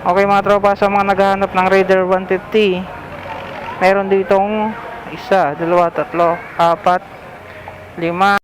Okay mga tropa, sa mga naghahanap ng Raider 150, meron ditong isa, dalawa, tatlo, apat, lima.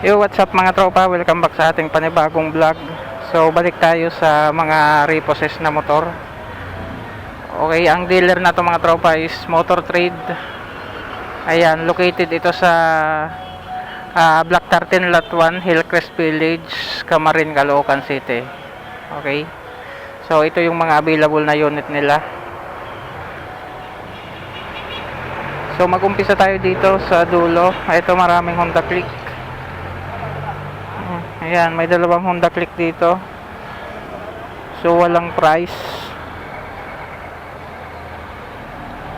Yo, what's up mga tropa? Welcome back sa ating panibagong vlog. So, balik tayo sa mga repossess na motor. Okay, ang dealer na to mga tropa is Motor Trade. Ayan, located ito sa Block 13 Lot 1, Hillcrest Village, Camarin, Caloocan City. Okay. So, ito yung mga available na unit nila. So, mag-umpisa tayo dito sa dulo. Ito, maraming Honda Click. Ayan, may dalawang Honda Click dito. So, walang price.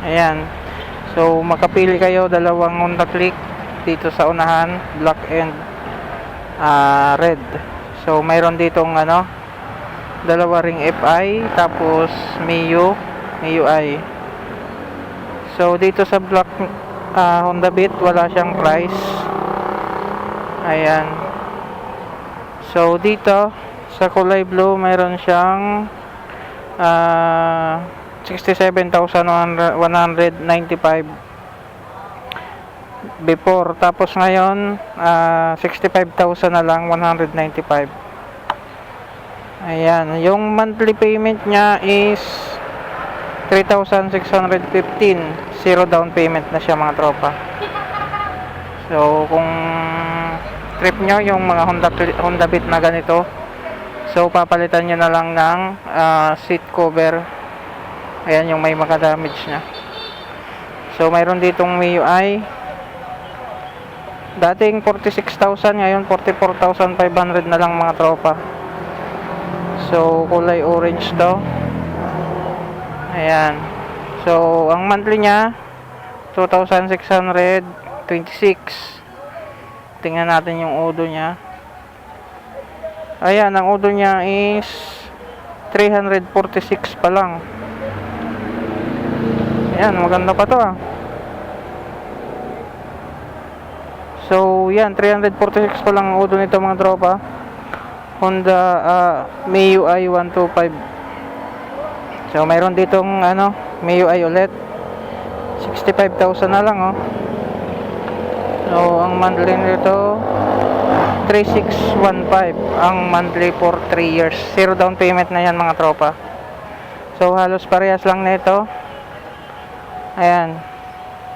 Ayan. So, makapili kayo dalawang Honda Click dito sa unahan, black and red. So, mayroon ditong dalawa ring FI, tapos MIUI. So, dito sa black Honda Beat, wala siyang price. Ayan. So, dito sa kulay blue, mayroon siyang 67,195 before. Tapos ngayon, 65,000 na lang, 195. Ayan. Yung monthly payment niya is 3,615. Zero down payment na siya mga tropa. So, kung trip nyo yung mga Honda Beat na ganito, so papalitan nyo na lang ng seat cover. Ayan yung may maka-damage nya. So mayroon ditong MIUI, dating 46,000, ngayon 44,500 na lang mga tropa. So kulay orange to. Ayan. So ang monthly nya 2,626. Tingnan natin yung odo nya. Ayan, ang odo nya is 346 pa lang. Ayan, maganda pa to . So, yan, 346 pa lang ang odo nito mga tropa. Honda MIUI 125. So, mayroon ditong MIUI ulit. 65,000 na lang . So, ang monthly nito 3,615 ang monthly for 3 years. Zero down payment na yan mga tropa. So, halos parehas lang nito. Ayan.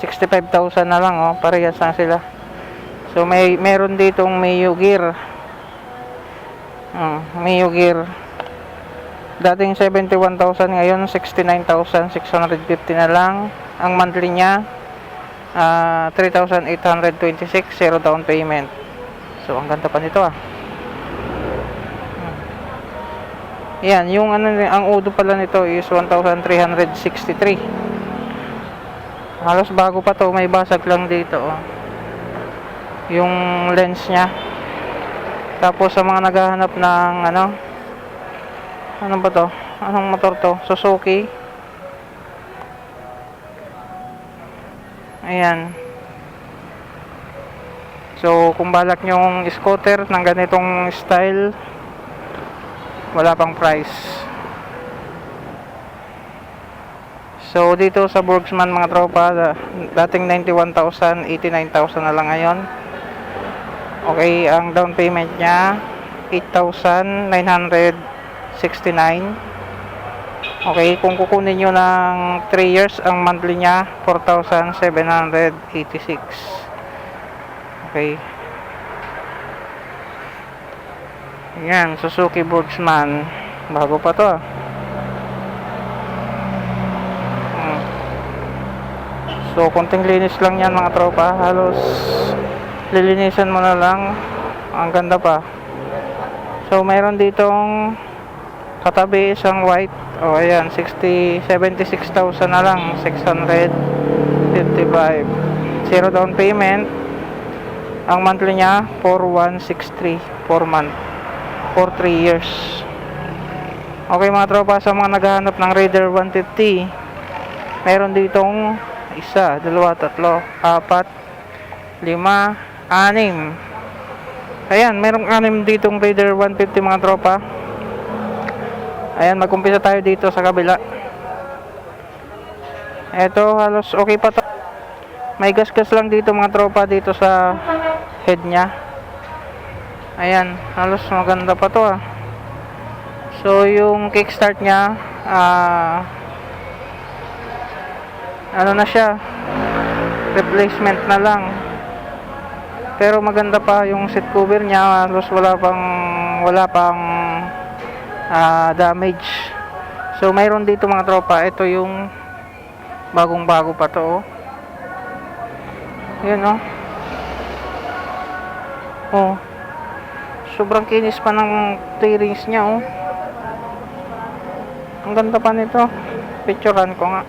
65,000 na lang parehas lang sila. So, meron ditong Mio Gear. Mio Gear. Dating 71,000, ngayon 69,650 na lang. Ang monthly niya 3,826, zero down payment. So, ang ganda pa nito Yan, yung ang odo pala nito is 1,363. Halos bago pa to, may basag lang dito yung lens nya. Tapos sa mga naghahanap ng ano ba to? Anong motor to? Suzuki. Ayan. So, kung balak nyong scooter ng ganitong style, wala pang price. So, dito sa Borgsman mga tropa, dating 91,000, 89,000 na lang ngayon. Okay, ang down payment nya 8,969. Okay, kung kukunin nyo ng 3 years, ang monthly nya 4,786. Okay. Ayan, Suzuki Borgsman. Bago pa to So, konting linis lang yan mga tropa. Halos lilinisan mo na lang. Ang ganda pa. So, mayroon ditong katabi isang white. Ayan, 76,000 na lang, 655. Zero down payment. Ang monthly nya 4,163 4 month for 3 years. Okay mga tropa, sa mga naghahanap ng Raider 150, meron ditong isa, dalawa, tatlo, apat, lima, anim. Ayan, merong anim ditong Raider 150 mga tropa. Ayan, mag-umpisa tayo dito sa kabila. Eto, halos okay pa to. May gas-gas lang dito mga tropa, dito sa head nya. Ayan, halos maganda pa to ah. So, yung kickstart nya, ano na siya, replacement na lang. Pero maganda pa yung seat cover nya, halos wala pang damage. So mayroon dito mga tropa, ito yung bagong bago pa to oh. Yun oh. Oh. Sobrang kinis pa ng fairings nya oh. Ang ganda pa nito. Picturean ko nga.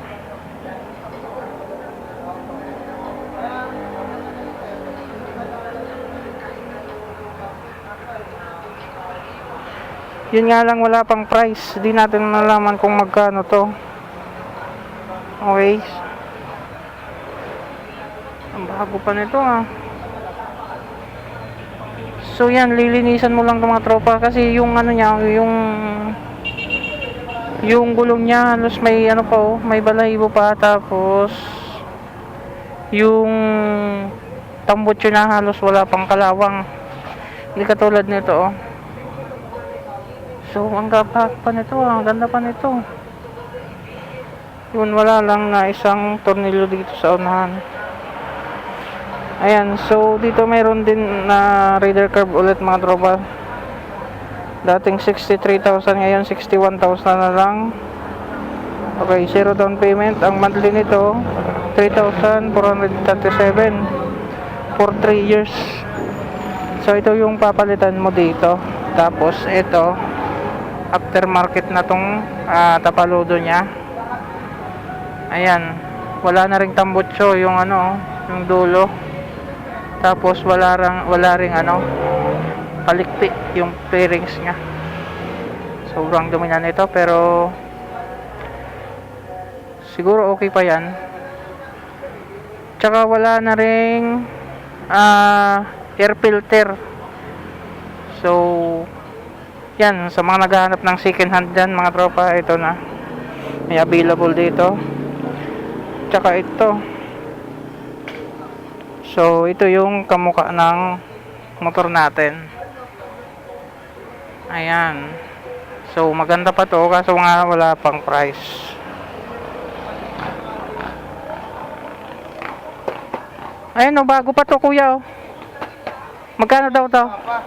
Yun nga lang, wala pang price. Di natin nalaman kung magkano to. Okay. Ang bago pa nito ah. So yan, lilinisan mo lang ng mga tropa. Kasi yung ano niya, yung gulong niya, halos may ano pa oh, may balahibo pa. Tapos yung tambutso na halos wala pang kalawang. Hindi katulad nito oh. So, ang ganda pa nito, ang ganda pa nito. Yun, wala lang na isang tornilyo dito sa unahan. Ayan, so dito mayroon din na Raider curve ulit mga tropa. Dating 63,000, ngayon 61,000 na lang. Okay, zero down payment. Ang monthly nito, 3,437 for 3 years. So, ito yung papalitan mo dito. Tapos, ito aftermarket na tong tapaludo nya. Ayan, wala na ring tambutso yung ano, yung dulo. Tapos wala ring ano, palikti yung fairings nya. Sobrang dumi na nito, pero siguro okay pa yan. Tsaka wala na ring air filter. So yan, sa mga naghahanap ng second hand dyan mga tropa, ito na may available dito. Tsaka ito, so ito yung kamukha ng motor natin. Ayan, so maganda pa to, kaso nga wala pang price. Ayan o, bago pa to kuya oh. Magkano daw to?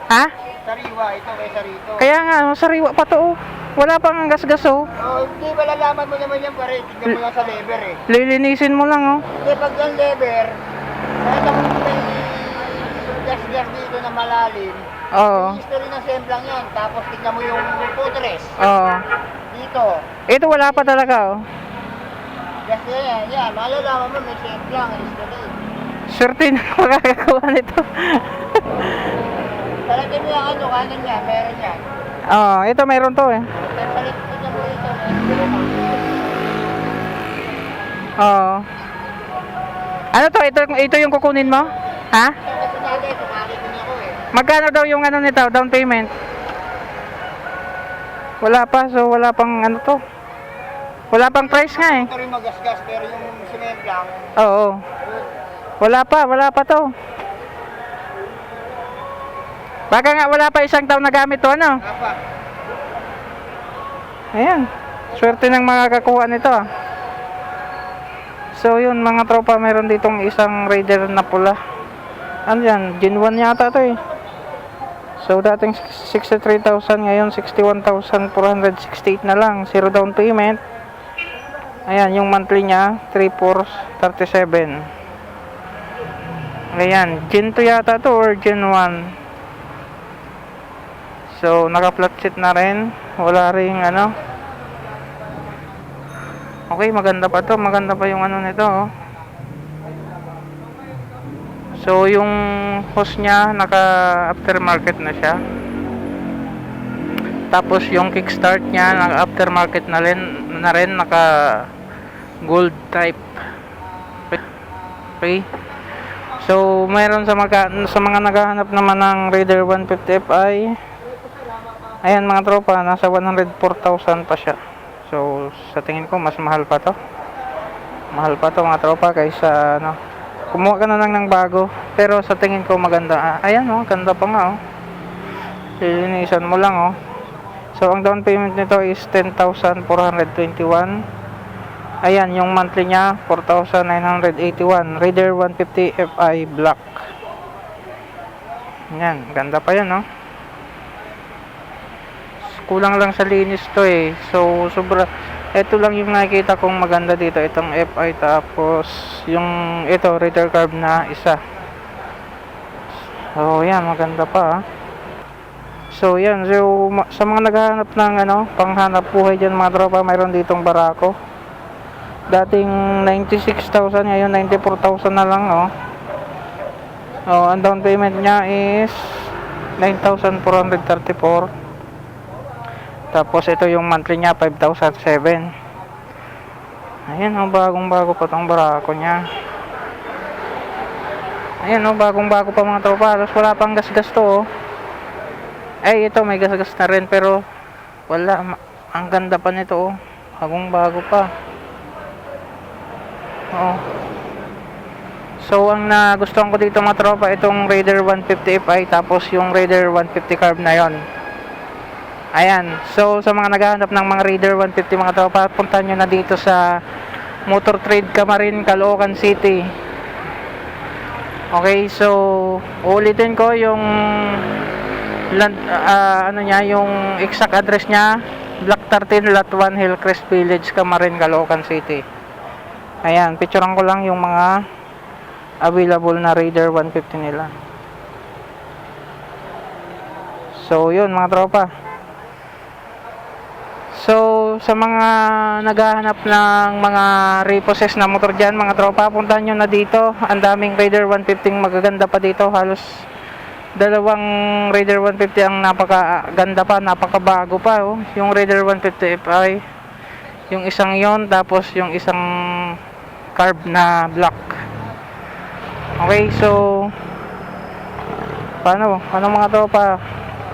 Ha? Sariwa, ito kay Sarito. Kaya nga, sariwa pa to oh. Wala pang gas-gas oh. Hindi, malalaman mo naman yan pare. Tignan mo lang sa lever eh. Lilinisin mo lang oh. Hindi, pag yung lever, kahit ako may gas-gas dito na malalim, Oo. history ng semplang yan. Tapos tignan mo yung footrest. Oo. Dito. Ito wala pa talaga oh. Gas yan, yan. Malalaman mo may semplang, history. Swerte na makakagawa nito. Talaga mo yung ano, kanan niya, meron yan. Oo, ito meron to eh. Pero palit tignan mo ito. Oo. Ano to? Ito yung kukunin mo? Ha? Kasi natin, tumali ko niya ako eh. Magkano daw yung ano nito, down payment? Wala pa, so wala pang ano to. Wala pang price nga eh. Ito rin magasgas, pero yung cement lang, Oo. Wala pa to. Baka nga wala pa isang taon na gamit to ano. apa. Ayan. Swerte ng makakakuha nito ah. So yun mga tropa, meron ditong isang Raider na pula. Ano yan? Gen 1 yata to eh. So dating 63,000, ngayon 61,468 na lang. Zero down payment. Ayan, yung monthly nya 3,437. Ayan, Gen 2 yata to or Gen 1. So naka-flat seat na rin. Wala ring ano. Okay, maganda pa to. Maganda pa yung ano nito oh. So yung hose nya naka aftermarket na siya. Tapos yung kickstart niya, naka aftermarket na rin, naka gold type. Okay. So, mayroon sa mga naghahanap naman ng Raider 150 Fi. Ayan mga tropa, nasa 104,000 pa siya. So, sa tingin ko mas mahal pa to. Mahal pa to mga tropa kaysa ano. Kumuha ka na lang ng bago, pero sa tingin ko maganda. Ayan oh, ganda pa nga oh. Lilinisan mo lang oh. So, ang down payment nito is 10,421. Ayan, yung monthly niya 4,981. Raider 150 Fi Black. Ayan, ganda pa yan no. Kulang lang sa linis to eh. So, sobra. Ito lang yung nakikita kong maganda dito. Itong Fi, tapos yung ito, Raider Carb na isa. So, yan, maganda pa ah. So, yan. So, sa mga naghahanap ng ano, panghanap buhay dyan mga tropa, mayroon ditong Barako. Dating 96,000, ngayon 94,000 na lang oh. Oh, ang down payment niya is 9,434. Tapos ito yung monthly niya 5,007. Ayan oh, bagong bago pa tong Barako niya. Ayan oh, bagong bago pa mga tropa. Halos wala pang gas-gas to oh. Ay ito may gas-gas na rin, pero wala, ang ganda pa nito oh. Bagong bago pa. Oh. So ang nagustuhan ko dito mga tropa, itong Raider 150 Fi, tapos yung Raider 150 Carb na yon. Ayan, so sa mga naghahanap ng mga Raider 150 mga tropa, puntahan nyo na dito sa Motor Trade Camarin, Caloocan City. Okay, so ulitin ko yung ano niya, yung exact address niya, Block 13, Lot 1, Hillcrest Village, Camarin, Caloocan City. Ayan, picturean ko lang yung mga available na Raider 150 nila. So yun mga tropa. So, sa mga naghahanap ng mga repossess na motor dyan, mga tropa, puntahan nyo na dito. Ang daming Raider 150 magaganda pa dito. Halos dalawang Raider 150 ang napakaganda pa, napakabago pa. Oh. Yung Raider 150 Fi, yung isang yon, tapos yung isang carb na black. Okay, so paano mga tropa?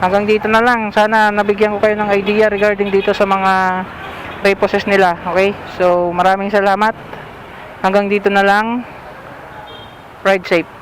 Hanggang dito na lang. Sana nabigyan ko kayo ng idea regarding dito sa mga repossess nila. Okay? So, maraming salamat. Hanggang dito na lang. Ride safe.